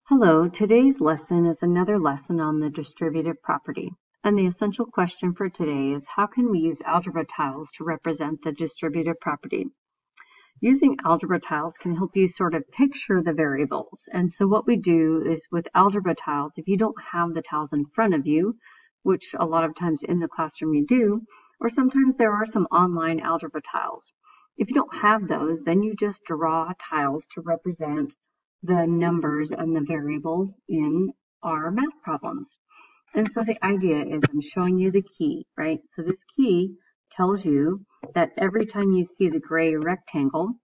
Hello, today's lesson is another lesson on the distributive property. And the essential question for today is how can we use algebra tiles to represent the distributive property? Using algebra tiles can help you sort of picture the variables. And so what we do is with algebra tiles, if you don't have the tiles in front of you, which a lot of times in the classroom you do, or sometimes there are some online algebra tiles. If you don't have those, then you just draw tiles to represent the numbers and the variables in our math problems. And so the idea is I'm showing you the key, right? So this key tells you that every time you see the gray rectangle,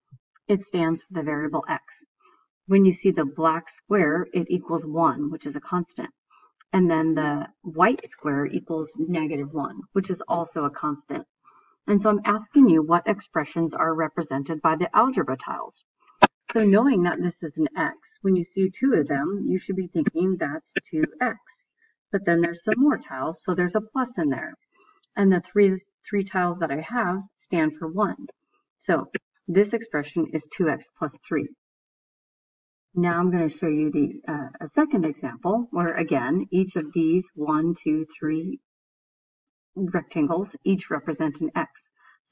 it stands for the variable x. When you see the black square, it equals 1, which is a constant. And then the white square equals -1, which is also a constant. And so I'm asking you what expressions are represented by the algebra tiles. So knowing that this is an x, when you see two of them, you should be thinking that's 2x. But then there's some more tiles, so there's a plus in there. And the three tiles that I have stand for 1. So this expression is 2x plus 3. Now I'm going to show you a second example where, again, each of these 1, 2, 3 rectangles each represent an x.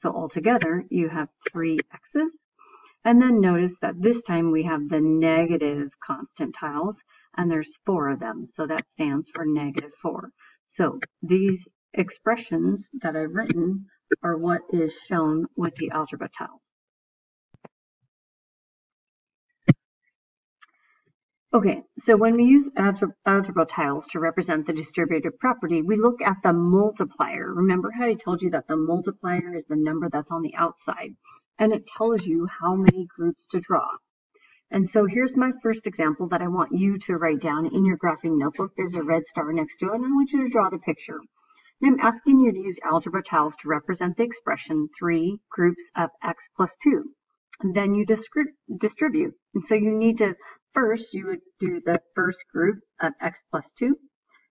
So altogether, you have 3 x's. And then notice that this time we have the negative constant tiles, and there's 4 of them. So that stands for -4. So these expressions that I've written are what is shown with the algebra tiles. Okay, so when we use algebra tiles to represent the distributive property, we look at the multiplier. Remember how I told you that the multiplier is the number that's on the outside, and it tells you how many groups to draw. And so here's my first example that I want you to write down in your graphing notebook. There's a red star next to it, and I want you to draw the picture. And I'm asking you to use algebra tiles to represent the expression 3 groups of x plus 2. And then you distribute. And so you need to, first you would do the first group of x plus 2,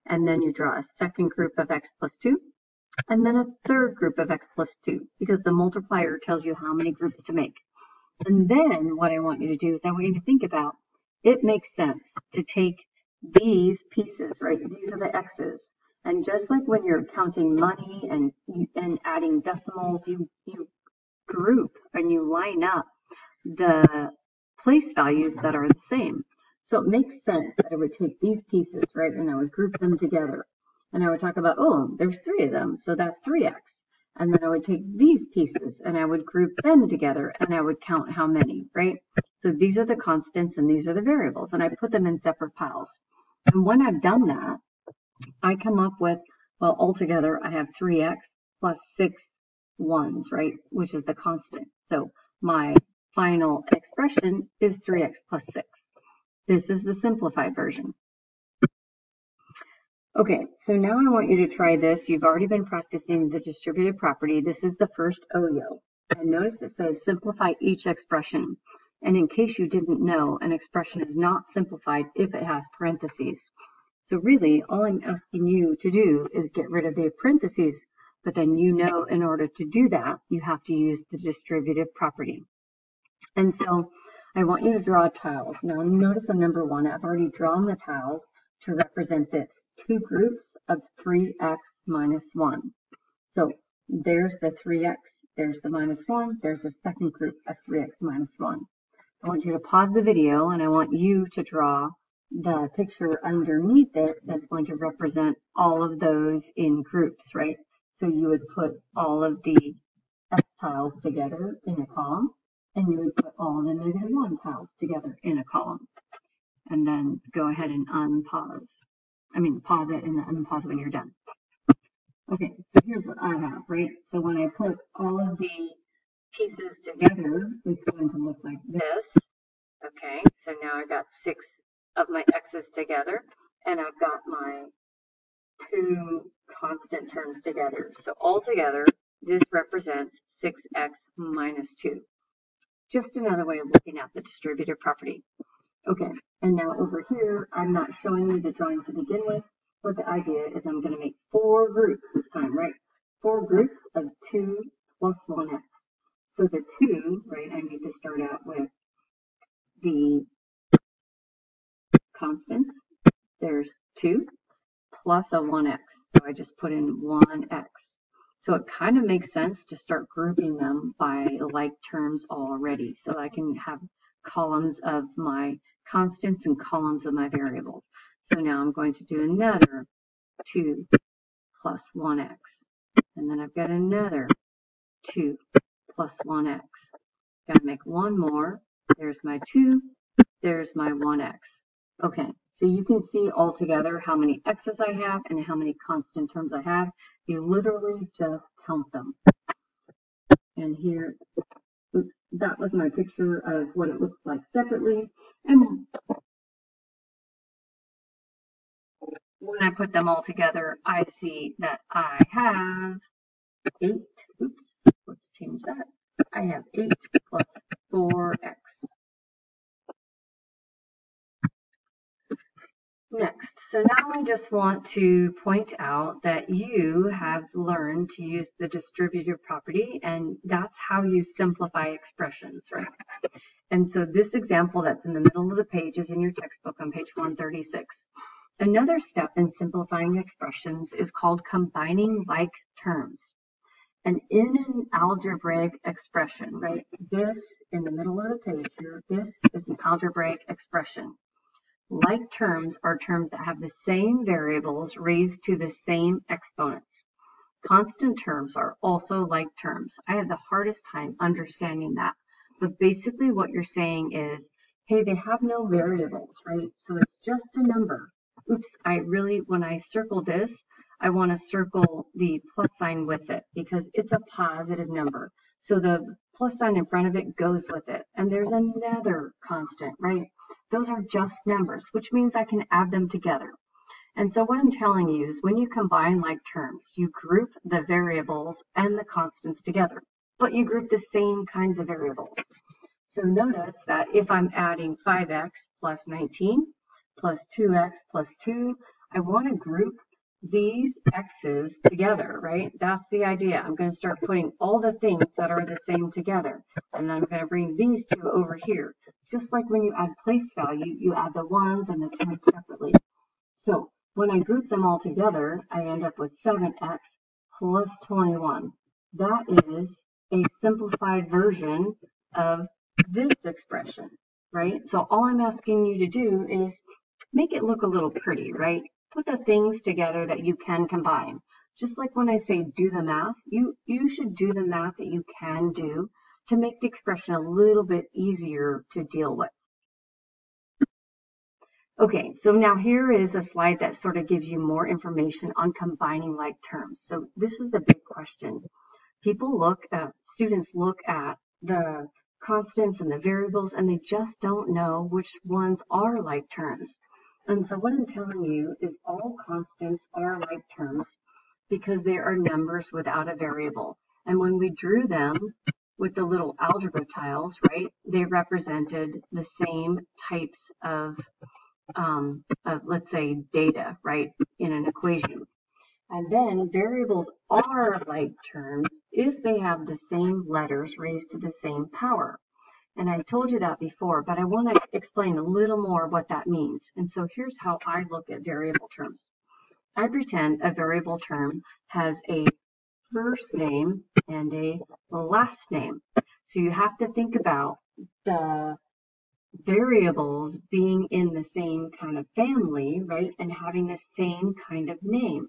and then you draw a second group of x plus 2, and then a third group of x plus 2, because the multiplier tells you how many groups to make. And then what I want you to do is I want you to think about, it makes sense to take these pieces, right? These are the x's. And just like when you're counting money and adding decimals, you group and you line up the place values that are the same. So it makes sense that I would take these pieces, right, and I would group them together. And I would talk about, oh, there's 3 of them, so that's 3x. And then I would take these pieces and I would group them together and I would count how many, right? So these are the constants and these are the variables, and I put them in separate piles. And when I've done that, I come up with, well, altogether I have 3x plus 6 1s, right, which is the constant. So my final expression is 3x plus 6. This is the simplified version. Okay, so now I want you to try this. You've already been practicing the distributive property. This is the first OYO. And notice it says simplify each expression. And in case you didn't know, an expression is not simplified if it has parentheses. So really, all I'm asking you to do is get rid of the parentheses, but then you know in order to do that, you have to use the distributive property. And so I want you to draw tiles. Now notice on number 1, I've already drawn the tiles to represent this. 2 groups of 3x minus 1. So there's the 3x, there's the -1, there's a second group of 3x minus 1. I want you to pause the video and I want you to draw the picture underneath it that's going to represent all of those in groups, right? So you would put all of the x tiles together in a column, and you would put all the -1 tiles together in a column. And then go ahead and unpause. Pause it and unpause when you're done. Okay, so here's what I have, right? So when I put all of the pieces together, it's going to look like this. Okay, so now I got 6 of my x's together, and I've got my 2 constant terms together. So altogether, this represents 6x minus 2. Just another way of looking at the distributive property. Okay, and now over here, I'm not showing you the drawing to begin with, but the idea is I'm going to make 4 groups this time, right? 4 groups of 2 plus 1x. So the 2, right, I need to start out with the constants. There's 2 plus a 1x. So I just put in 1x. So it kind of makes sense to start grouping them by like terms already. So I can have columns of my constants and columns of my variables. So now I'm going to do another 2 plus 1x. And then I've got another 2 plus 1x. Got to make one more. There's my 2. There's my 1x. Okay, so you can see all together how many x's I have and how many constant terms I have. You literally just count them. And here, oops, that was my picture of what it looks like separately. And when I put them all together, I see that I have 8. Oops, let's change that. I have 8 plus 4x. Next, so now I just want to point out that you have learned to use the distributive property, and that's how you simplify expressions, right? And so this example that's in the middle of the page is in your textbook on page 136. Another step in simplifying expressions is called combining like terms. And in an algebraic expression, right, this in the middle of the page here, this is an algebraic expression. Like terms are terms that have the same variables raised to the same exponents. Constant terms are also like terms. I have the hardest time understanding that. But basically what you're saying is, hey, they have no variables, right? So it's just a number. Oops, when I circle this, I want to circle the plus sign with it because it's a positive number. So the plus sign in front of it goes with it. And there's another constant, right? Those are just numbers, which means I can add them together. And so what I'm telling you is when you combine like terms, you group the variables and the constants together, but you group the same kinds of variables. So notice that if I'm adding 5x plus 19 plus 2x plus 2, I want to group these x's together, right? That's the idea. I'm going to start putting all the things that are the same together. And then I'm going to bring these two over here. Just like when you add place value, you add the 1s and the 10s separately. So when I group them all together, I end up with 7x plus 21. That is a simplified version of this expression, right? So all I'm asking you to do is make it look a little pretty, right? Put the things together that you can combine. Just like when I say do the math, you should do the math that you can do to make the expression a little bit easier to deal with. Okay, so now here is a slide that sort of gives you more information on combining like terms. So this is the big question. Students look at the constants and the variables and they just don't know which ones are like terms. And so what I'm telling you is all constants are like terms because they are numbers without a variable. And when we drew them with the little algebra tiles, right, they represented the same types of let's say, data, right, in an equation. And then variables are like terms if they have the same letters raised to the same power. And I told you that before, but I want to explain a little more what that means. And so here's how I look at variable terms. I pretend a variable term has a first name and a last name. So you have to think about the variables being in the same kind of family, right, and having the same kind of name.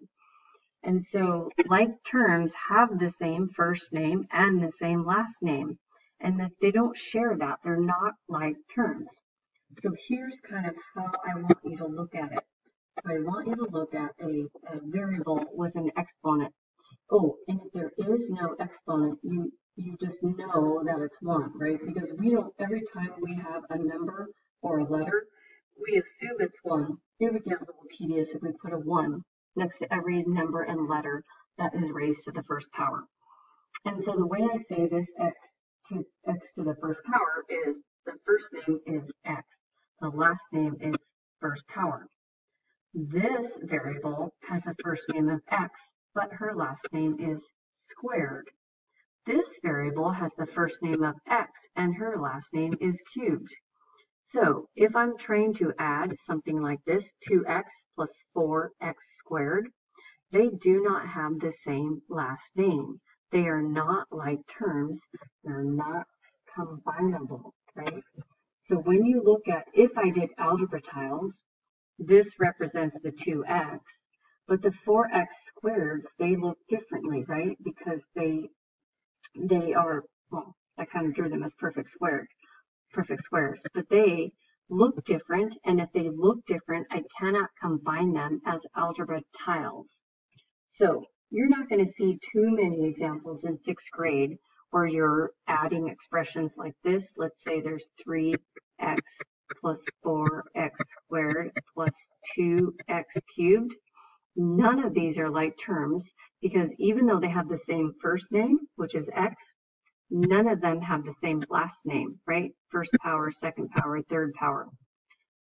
And so like terms have the same first name and the same last name, and that they don't share that. They're not like terms. So here's kind of how I want you to look at it. So I want you to look at a variable with an exponent. Oh, and if there is no exponent, you just know that it's 1, right? Because every time we have a number or a letter, we assume it's 1. It would get a little tedious if we put a 1 next to every number and letter that is raised to the first power. And so the way I say this x to the first power is the first name is x. The last name is first power. This variable has a first name of x, but her last name is squared. This variable has the first name of x and her last name is cubed. So if I'm trying to add something like this, 2x plus 4x squared, they do not have the same last name. They are not like terms. They're not combinable, right? So when you look at, if I did algebra tiles, this represents the 2x, but the 4x squareds, they look differently, right? Because they are, well, I kind of drew them as perfect squares, but they look different, and if they look different, I cannot combine them as algebra tiles. So you're not going to see too many examples in 6th grade where you're adding expressions like this. Let's say there's 3x plus 4x squared plus 2x cubed. None of these are like terms because even though they have the same first name, which is x, none of them have the same last name, right? First power, second power, third power.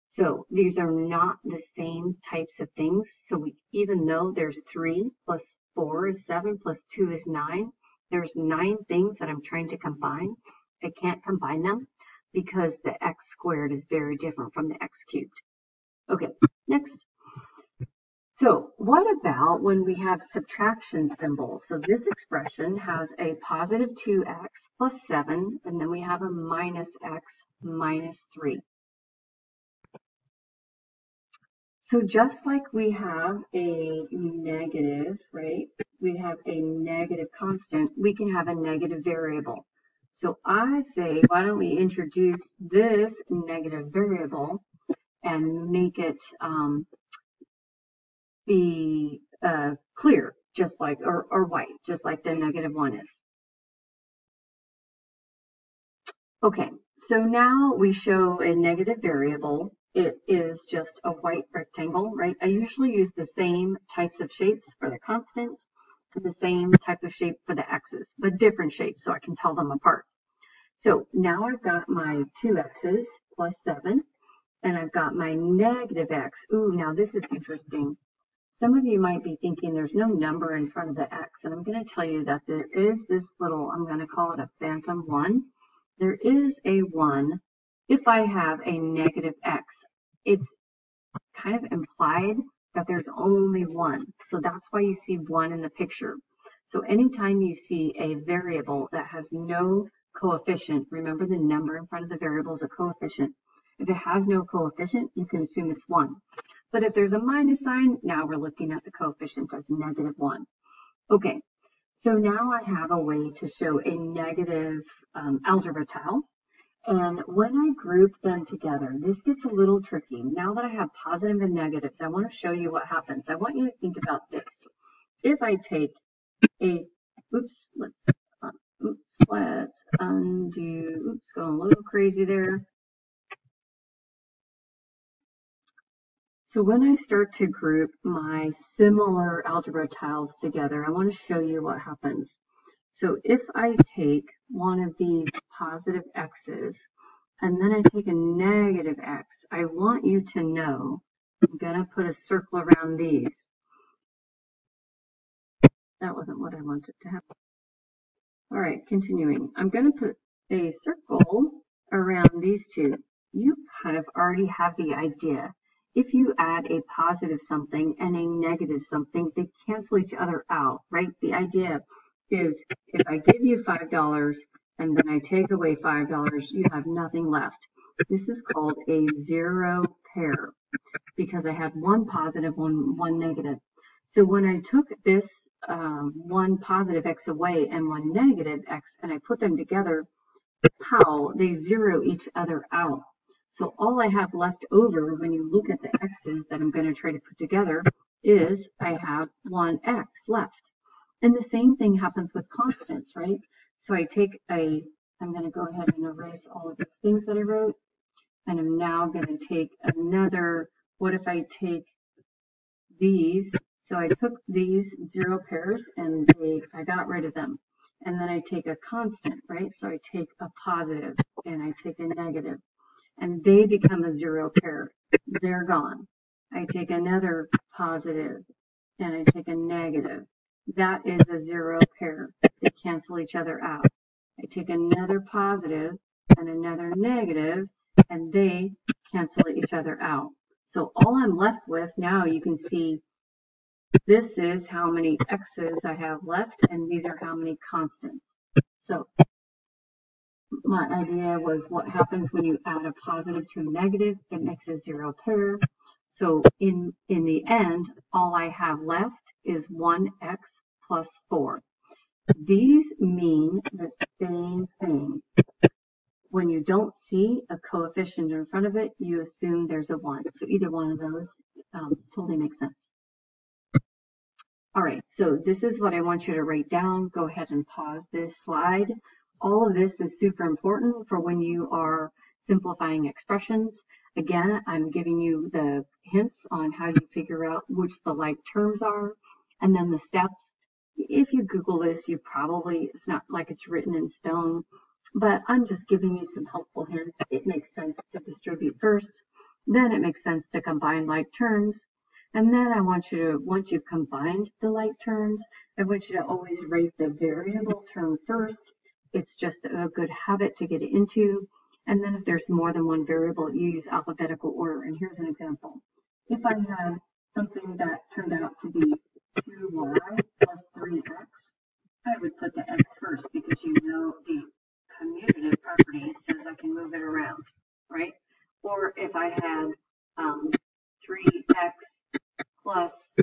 So these are not the same types of things. So even though there's 3 plus 4 is 7 plus 2 is 9, there's 9 things that I'm trying to combine. I can't combine them because the x squared is very different from the x cubed. Okay, next. So what about when we have subtraction symbols? So this expression has a positive 2x plus 7, and then we have a minus x minus 3. So just like we have a negative, right? We have a negative constant, we can have a negative variable. So I say, why don't we introduce this negative variable and make it be clear, just like, or white, just like the -1 is. Okay, so now we show a negative variable. It is just a white rectangle, right? I usually use the same types of shapes for the constants and the same type of shape for the x's, but different shapes so I can tell them apart. So now I've got my 2x's plus 7, and I've got my negative x. Ooh, now this is interesting. Some of you might be thinking there's no number in front of the x, and I'm going to tell you that there is this little, I'm going to call it a phantom 1. There is a 1 if I have a negative x. It's kind of implied that there's only 1. So that's why you see 1 in the picture. So anytime you see a variable that has no coefficient, remember the number in front of the variable is a coefficient. If it has no coefficient, you can assume it's 1. But if there's a minus sign, now we're looking at the coefficient as -1. Okay, so now I have a way to show a negative algebra tile. And when I group them together, this gets a little tricky. Now that I have positive and negatives, I want to show you what happens. I want you to think about this. If I take a, let's undo, going a little crazy there. So when I start to group my similar algebra tiles together, I want to show you what happens. So if I take one of these positive x's and then I take a negative x, I want you to know, I'm going to put a circle around these. That wasn't what I wanted to happen. All right, continuing. I'm going to put a circle around these two. You kind of already have the idea. If you add a positive something and a negative something, they cancel each other out, right? The idea is if I give you $5 and then I take away $5, you have nothing left. This is called a zero pair because I had one positive, one negative. So when I took this one positive x away and one negative x and I put them together, how they zero each other out. So all I have left over when you look at the x's that I'm going to try to put together is I have one x left. And the same thing happens with constants, right? So I take I'm going to go ahead and erase all of these things that I wrote. And I'm now going to take another, what if I take these? So I took these zero pairs and I got rid of them. And then I take a constant, right? So I take a positive and I take a negative. And they become a zero pair. They're gone. I take another positive and I take a negative. That is a zero pair. They cancel each other out. I take another positive and another negative, and they cancel each other out. So all I'm left with now, you can see this is how many x's I have left, and these are how many constants. So my idea was what happens when you add a positive to a negative, it makes a zero pair. So in the end, all I have left is 1x plus 4. These mean the same thing. When you don't see a coefficient in front of it, you assume there's a 1. So either one of those totally makes sense. All right, so this is what I want you to write down. Go ahead and pause this slide. All of this is super important for when you are simplifying expressions. Again, I'm giving you the hints on how you figure out which the like terms are, and then the steps. If you Google this, you probably, it's not like it's written in stone, but I'm just giving you some helpful hints. It makes sense to distribute first, then it makes sense to combine like terms, and then I want you to, once you've combined the like terms, I want you to always rate the variable term first. It's just a good habit to get into. And then if there's more than one variable, you use alphabetical order. And here's an example. If I had something that turned out to be 2y plus 3x, I would put the x first because you know the commutative property says I can move it around, right? Or if I had 3x plus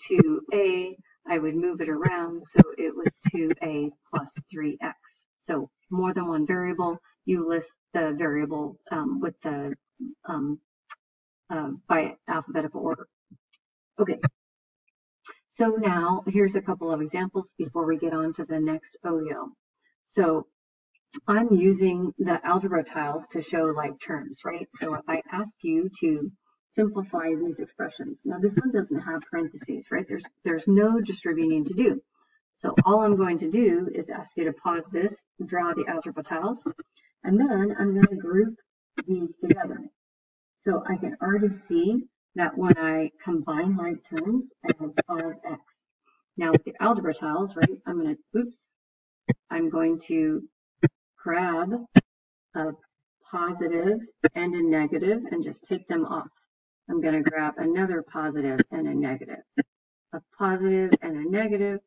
2a, I would move it around, so it was 2a plus 3x. So more than one variable, you list the variable with the by alphabetical order. Okay, so now here's a couple of examples before we get on to the next OYO. So I'm using the algebra tiles to show like terms, right? So if I ask you to simplify these expressions, now this one doesn't have parentheses, right? There's no distributing to do. So all I'm going to do is ask you to pause this, draw the algebra tiles, and then I'm going to group these together. So I can already see that when I combine like terms, I have 5x. Now with the algebra tiles, right, I'm going to grab a positive and a negative and just take them off. I'm going to grab another positive and a negative, a positive and a negative,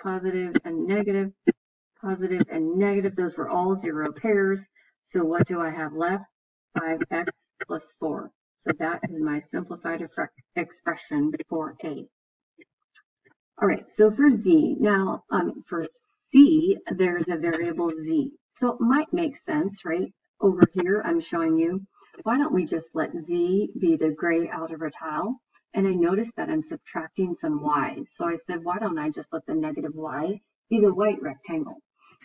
positive and negative, positive and negative. Those were all zero pairs. So what do I have left? 5x plus 4. So that is my simplified expression for A. All right, so for Z, now for C, there's a variable Z. So it might make sense, right? Over here, I'm showing you, why don't we just let Z be the gray algebra tile? And I noticed that I'm subtracting some y's. So I said, why don't I just let the negative y be the white rectangle?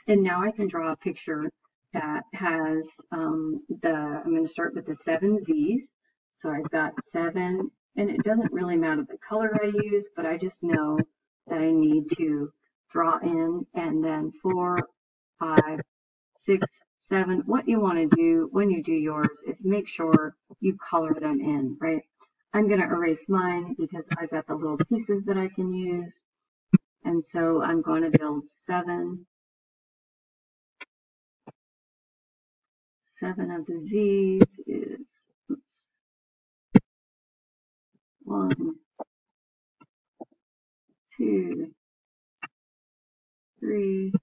And now I can draw a picture that has I'm going to start with the 7 z's. So I've got 7, and it doesn't really matter the color I use, but I just know that I need to draw in, and then 4, 5, 6, 7. What you want to do when you do yours is make sure you color them in, right? I'm going to erase mine because I've got the little pieces that I can use. And so I'm going to build 7. 7 of the z's is, 1, 2, 3,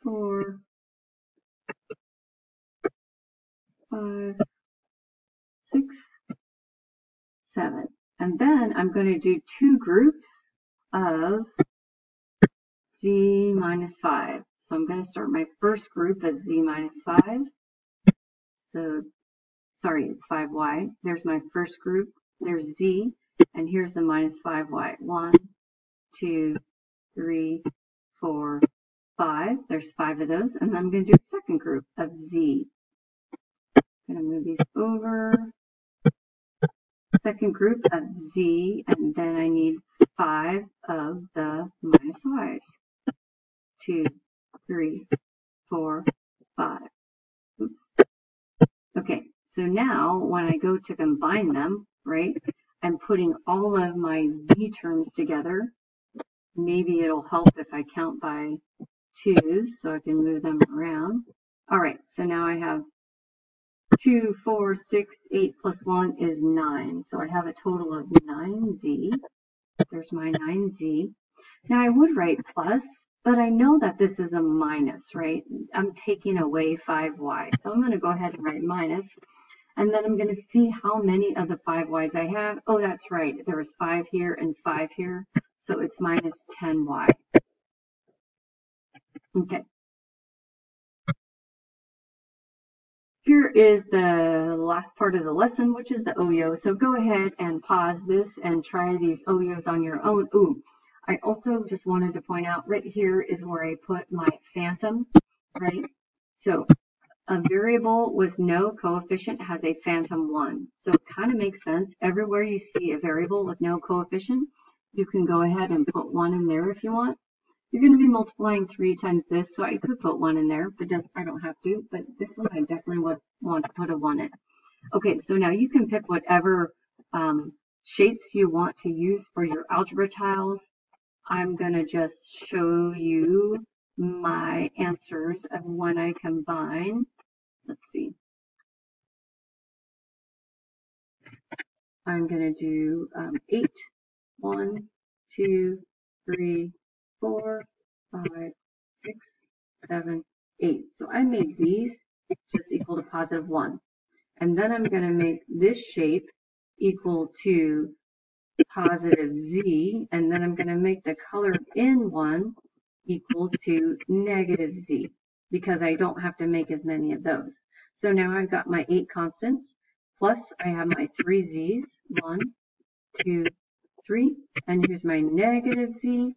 4, 5, 6, 7. And then I'm going to do 2 groups of z minus 5. So I'm going to start my first group at z minus 5. So, sorry, it's 5y. There's my first group. There's z, and here's the minus 5y. 1, 2, 3, 4, 5. There's 5 of those. And then I'm going to do a second group of z. I'm going to move these over. Second group of z, and then I need 5 of the minus y's. 2, 3, 4, 5. Oops. Okay, so now when I go to combine them, right, I'm putting all of my z terms together. Maybe it'll help if I count by 2s so I can move them around. All right, so now I have 2, 4, 6, 8 plus 1 is 9. So I have a total of 9z. There's my 9z. Now I would write plus, but I know that this is a minus, right? I'm taking away 5y. So I'm going to go ahead and write minus. And then I'm going to see how many of the 5y's I have. Oh, that's right. There was 5 here and 5 here. So it's minus 10y. Okay. Here is the last part of the lesson, which is the OYO. So go ahead and pause this and try these OYOs on your own. Ooh, I also just wanted to point out right here is where I put my phantom, right? So a variable with no coefficient has a phantom 1. So it kind of makes sense. Everywhere you see a variable with no coefficient, you can go ahead and put 1 in there if you want. You're going to be multiplying 3 times this, so I could put 1 in there, but I don't have to. But this one, I definitely would want to put a 1 in. Okay, so now you can pick whatever shapes you want to use for your algebra tiles. I'm going to just show you my answers of when I combine. Let's see. I'm going to do 8, 1, 2, 3, 4, 5, 6, 7, 8. So I made these just equal to positive 1. And then I'm going to make this shape equal to positive z. And then I'm going to make the color in one equal to negative z, because I don't have to make as many of those. So now I've got my 8 constants, plus I have my 3 z's, 1, 2, 3, and here's my negative z.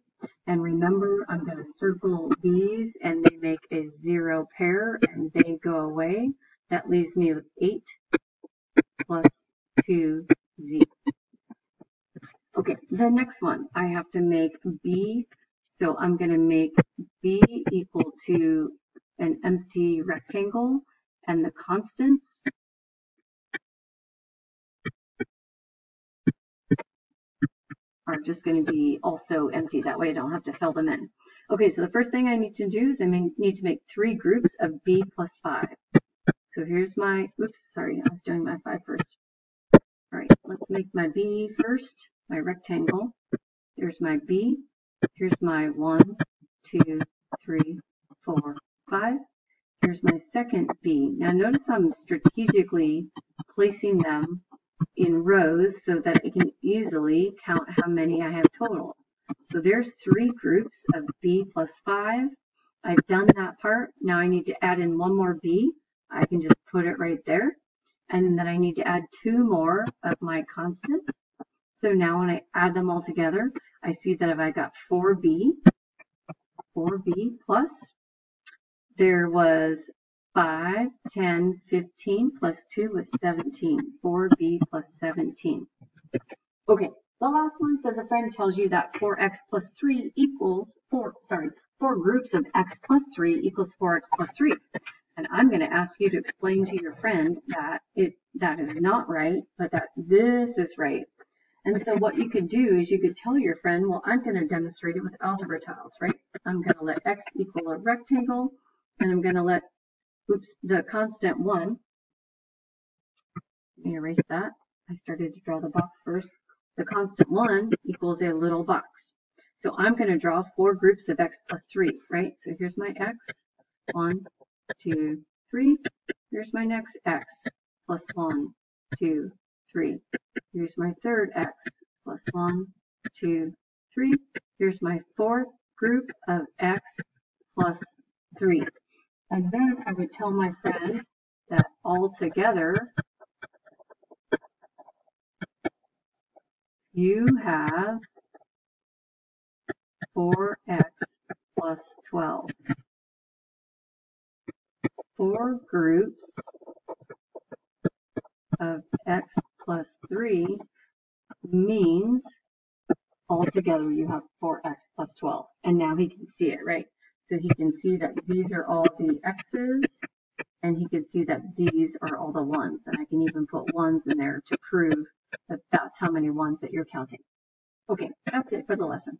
And remember, I'm going to circle these, and they make a 0 pair, and they go away. That leaves me with 8 plus 2z. Okay, the next one, I have to make b. So I'm going to make b equal to an empty rectangle, and the constants are just going to be also empty. That way I don't have to fill them in. Okay, so the first thing I need to do is I need to make 3 groups of b plus 5. So here's my, oops, sorry, I was doing my 5 first. All right, let's make my b first, my rectangle. Here's my b. Here's my 1, 2, 3, 4, 5. Here's my second b. Now notice I'm strategically placing them in rows so that I can easily count how many I have total. So there's 3 groups of b plus 5. I've done that part. Now I need to add in 1 more b. I can just put it right there. And then I need to add 2 more of my constants. So now when I add them all together, I see that if I got 4b plus, there was 5, 10, 15 plus 2 was 17. 4b plus 17. Okay, the last one says a friend tells you that 4x plus 3 equals 4 groups of x plus 3 equals 4x plus 3. And I'm going to ask you to explain to your friend that that is not right, but that this is right. And so what you could do is you could tell your friend, well, I'm going to demonstrate it with algebra tiles, right? I'm going to let x equal a rectangle, and I'm going to let, oops, the constant 1. Let me erase that. I started to draw the box first. The constant 1 equals a little box. So I'm going to draw 4 groups of x plus 3, right? So here's my x, 1, 2, 3. Here's my next x, plus 1, 2, 3. Here's my third x, plus 1, 2, 3. Here's my 4th group of x plus 3. And then I would tell my friend that all together you have 4x plus 12. 4 groups of x plus 3 means altogether you have 4x plus 12. And now he can see it, right? So he can see that these are all the x's, and he can see that these are all the 1s. And I can even put 1s in there to prove that that's how many 1s that you're counting. Okay, that's it for the lesson.